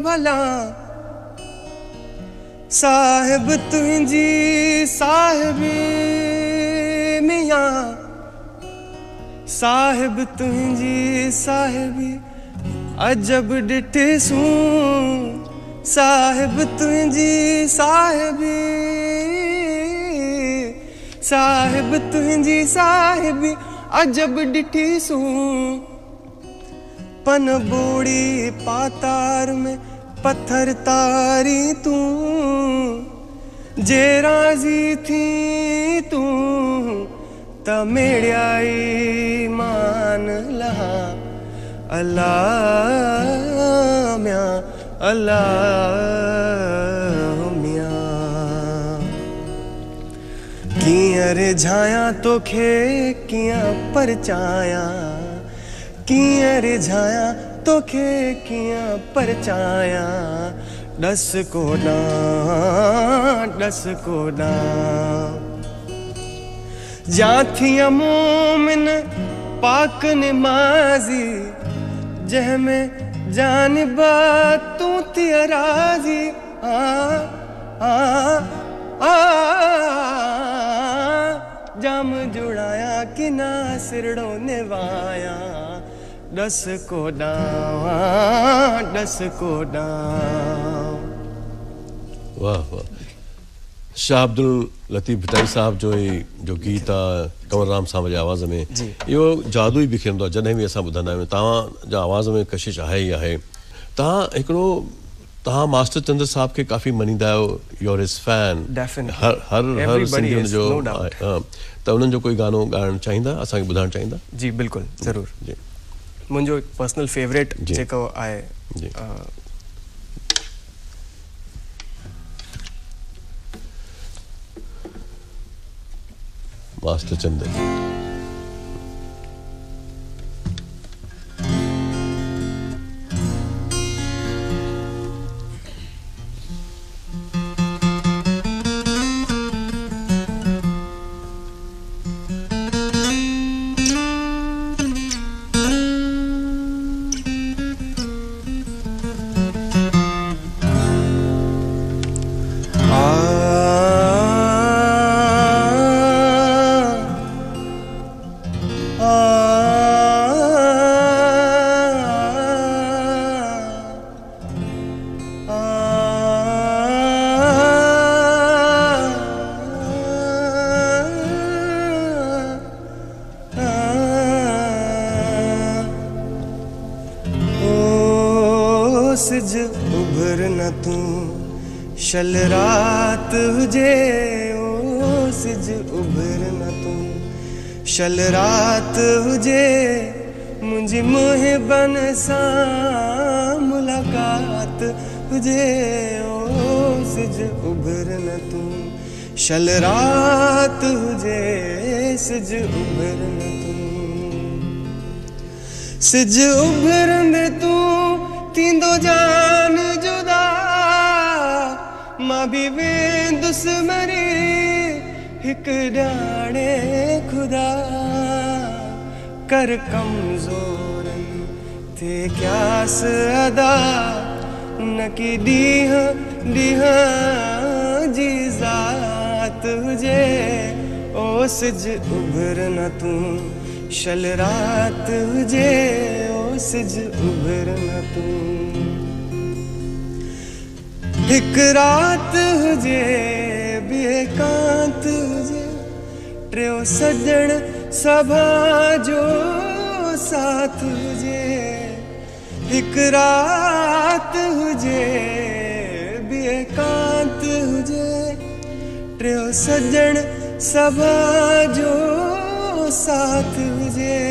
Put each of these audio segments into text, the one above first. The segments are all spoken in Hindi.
भला साहिब तुंहिंजी साहिबी मियां साहिब तुंहिंजी साहिबी अजब ॾिठसूं साहिब तुंहिंजी साहिबी साहिब तुंहिंजी साहिबी अजब ॾिठसूं पन बोड़ी पातार में पत्थर तारी तूं जे राज़ी थी तूं त मेड़ियाई मान लहा अल्लाह म्या अल्लाह म्या कियां रिझायां तोखे कियां परचायां कियां रिझायां तोखे कियां परचायां दस कोडां जाथिया मोमिन पाक निमाज़ी जंहिंमें जानिबा तूं थी राज़ी जाम जुड़ाया कि ना सिरड़ो निवाया दस कोडां वाह वाह शाह अब्दुल लतीफ़ भटाई साहब जो जो गीत आहे कंवर राम साहब जी आवाज़ में इहो जादू ई बिखरंदो आहे जॾहिं बि असां ॿुधंदा आहियूं तव्हांजा आवाज़ में कशिश आहे ई आहे तव्हां मास्टर चंद्र साहब खे काफ़ी मञींदा आहियो योर हिज फैन हर सिंधियुनि जो त उन्हनि जो कोई गानो ॻाइणु चाहींदा असांखे ॿुधाइणु चाहींदा जी बिल्कुलु ज़रूरु जी मुंहिंजो पर्सनल फेवरेट जेको आहे मास्टर चंद्र शल रात हुजे ओ सिज उभर न तूं शल रात हुजे मुंहिंजी मुहिबन सां मुलाक़ात हुजे ओ सिज उभर न तूं शल रात हुजे सिज उभर न तूं सिज उभरंदे तूं थींदो जान जुदा मां भी वेंदुसि मरी हिक ॼाणे खुदा कर कमज़ोरनि ते क्यास अदा न की ॾींहं जी ज़ात हुजे ओ सिज उभर न तूं शल रात हुजे ओ सिज उभर न तूं हिक रात हुजे बेकांत हुजे टियों सजण सभा जो साथ हुजे हिक रात हुजे बेकांत हुजे टियों सजण सभा जो साथ हुजे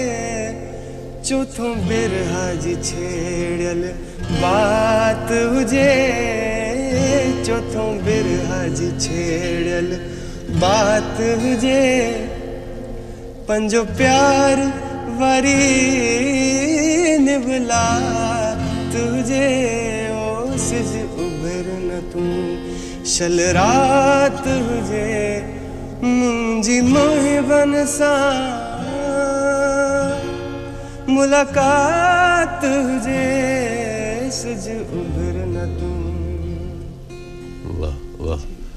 चौथों बिरहा जी छेड़ियल बात हुजे चौथों बिरहा जी छेड़ियल बात हुजे पंजो प्यार वारी निभला तुझे ओ सिज उभर न तूं शल रात हुजे मुंहिंजी मोहिबन सां मुलाकात हुजे सिज उभर न तूं